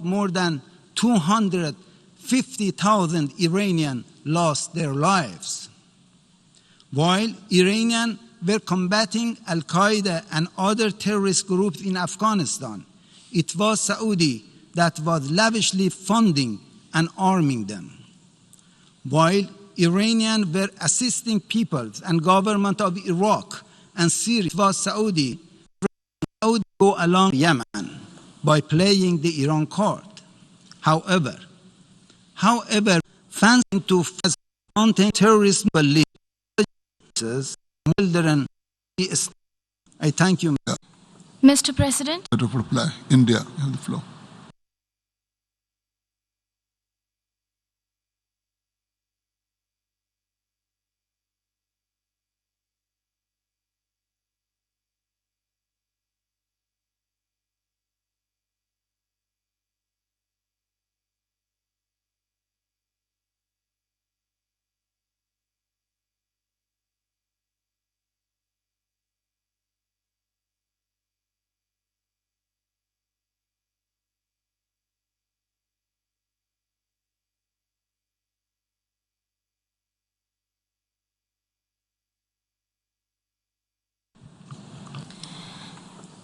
more than 250,000 Iranians lost their lives. While Iranians were combating Al-Qaeda and other terrorist groups in Afghanistan, it was Saudi that was lavishly funding and arming them. While Iranians were assisting peoples and government of Iraq and Syria, it was Saudi go along Yemen by playing the Iran card. However, fans to contain terrorist beliefs. I thank you. Mr. President. To reply, India, you have the floor.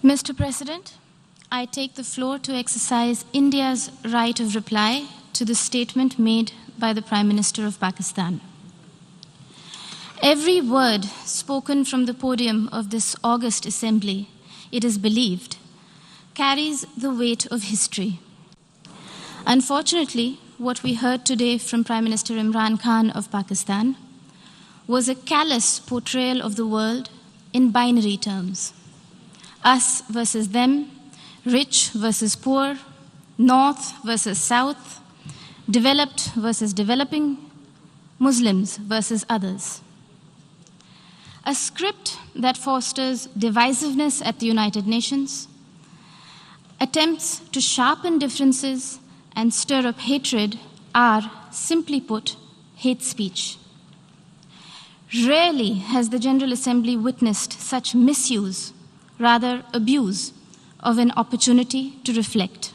Mr. President, I take the floor to exercise India's right of reply to the statement made by the Prime Minister of Pakistan. Every word spoken from the podium of this august assembly, it is believed, carries the weight of history. Unfortunately, what we heard today from Prime Minister Imran Khan of Pakistan was a callous portrayal of the world in binary terms. Us versus them, rich versus poor, north versus south, developed versus developing, Muslims versus others. A script that fosters divisiveness at the United Nations, attempts to sharpen differences and stir up hatred are, simply put, hate speech. Rarely has the General Assembly witnessed such misuse, rather abuse, of an opportunity to reflect.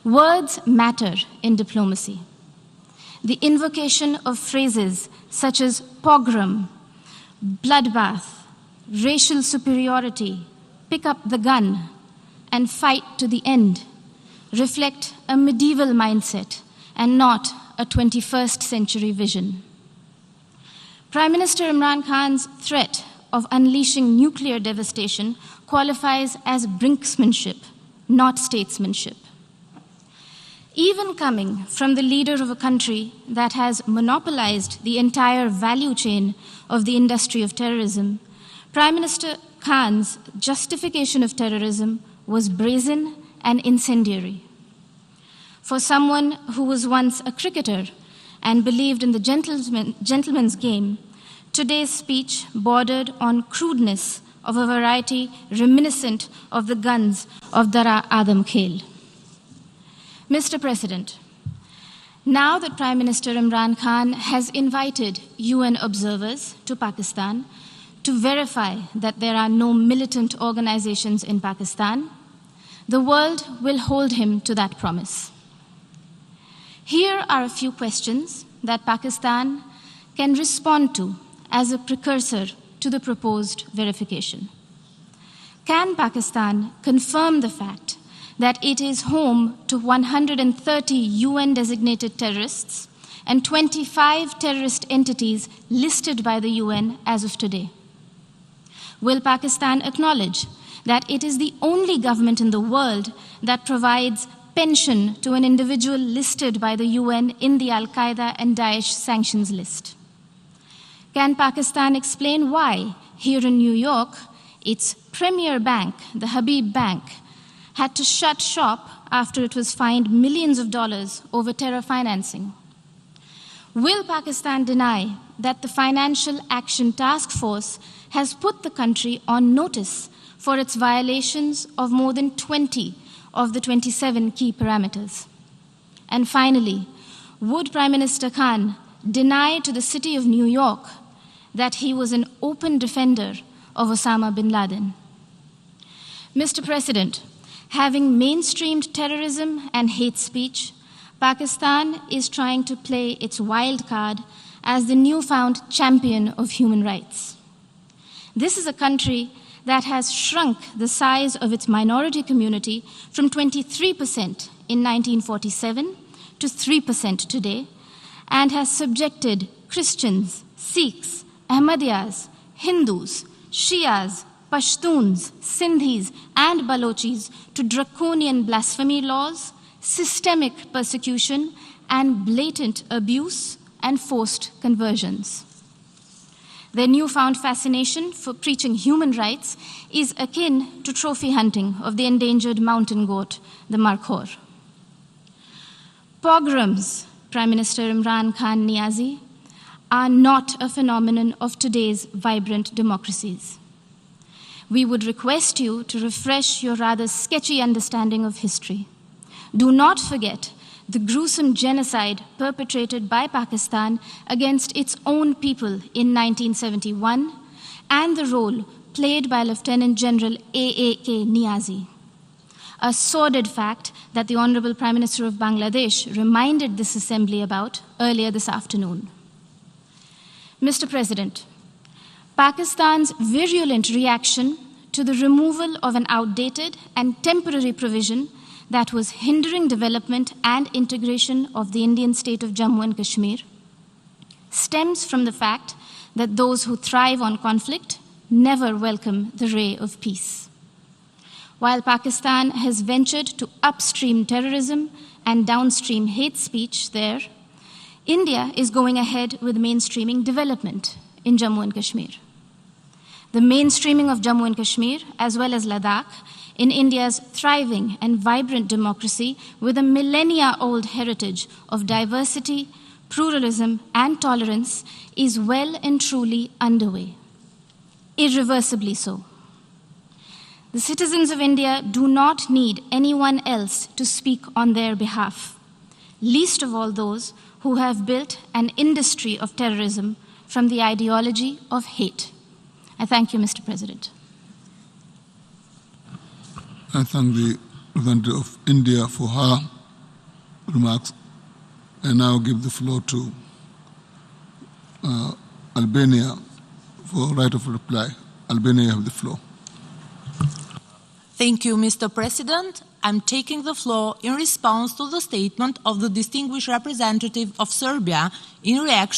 Words matter in diplomacy. The invocation of phrases such as pogrom, bloodbath, racial superiority, pick up the gun, and fight to the end reflect a medieval mindset and not a 21st century vision. Prime Minister Imran Khan's threat of unleashing nuclear devastation qualifies as brinksmanship, not statesmanship. Even coming from the leader of a country that has monopolized the entire value chain of the industry of terrorism, Prime Minister Khan's justification of terrorism was brazen and incendiary. For someone who was once a cricketer and believed in the gentleman's game, today's speech bordered on crudeness of a variety reminiscent of the guns of Dara Adam Khel. Mr. President, now that Prime Minister Imran Khan has invited UN observers to Pakistan to verify that there are no militant organizations in Pakistan, the world will hold him to that promise. Here are a few questions that Pakistan can respond to as a precursor to the proposed verification. Can Pakistan confirm the fact that it is home to 130 UN-designated terrorists and 25 terrorist entities listed by the UN as of today? Will Pakistan acknowledge that it is the only government in the world that provides pension to an individual listed by the UN in the Al-Qaeda and Daesh sanctions list? Can Pakistan explain why, here in New York, its premier bank, the Habib Bank, had to shut shop after it was fined millions of dollars over terror financing? Will Pakistan deny that the Financial Action Task Force has put the country on notice for its violations of more than 20 of the 27 key parameters? And finally, would Prime Minister Khan deny to the city of New York that he was an open defender of Osama bin Laden? Mr. President, Having mainstreamed terrorism and hate speech, Pakistan is trying to play its wild card as the newfound champion of human rights. This is a country that has shrunk the size of its minority community from 23% in 1947 to 3% today, and has subjected Christians, Sikhs, Ahmadiyas, Hindus, Shias, Pashtuns, Sindhis, and Balochis to draconian blasphemy laws, systemic persecution, and blatant abuse and forced conversions. Their newfound fascination for preaching human rights is akin to trophy hunting of the endangered mountain goat, the markhor. Pogroms, Prime Minister Imran Khan Niazi, are not a phenomenon of today's vibrant democracies. We would request you to refresh your rather sketchy understanding of history. Do not forget the gruesome genocide perpetrated by Pakistan against its own people in 1971 and the role played by Lieutenant General A.A.K. Niazi. A sordid fact that the Honorable Prime Minister of Bangladesh reminded this assembly about earlier this afternoon. Mr. President, Pakistan's virulent reaction to the removal of an outdated and temporary provision that was hindering development and integration of the Indian state of Jammu and Kashmir stems from the fact that those who thrive on conflict never welcome the ray of peace. While Pakistan has ventured to upstream terrorism and downstream hate speech there, India is going ahead with mainstreaming development in Jammu and Kashmir. The mainstreaming of Jammu and Kashmir, as well as Ladakh, in India's thriving and vibrant democracy with a millennia-old heritage of diversity, pluralism, and tolerance, is well and truly underway. Irreversibly so. The citizens of India do not need anyone else to speak on their behalf, least of all those who have built an industry of terrorism from the ideology of hate. I thank you, Mr. President. I thank the representative of India for her remarks. I now give the floor to Albania for right of reply. Albania, you have the floor. Thank you, Mr. President. I'm taking the floor in response to the statement of the distinguished representative of Serbia in reaction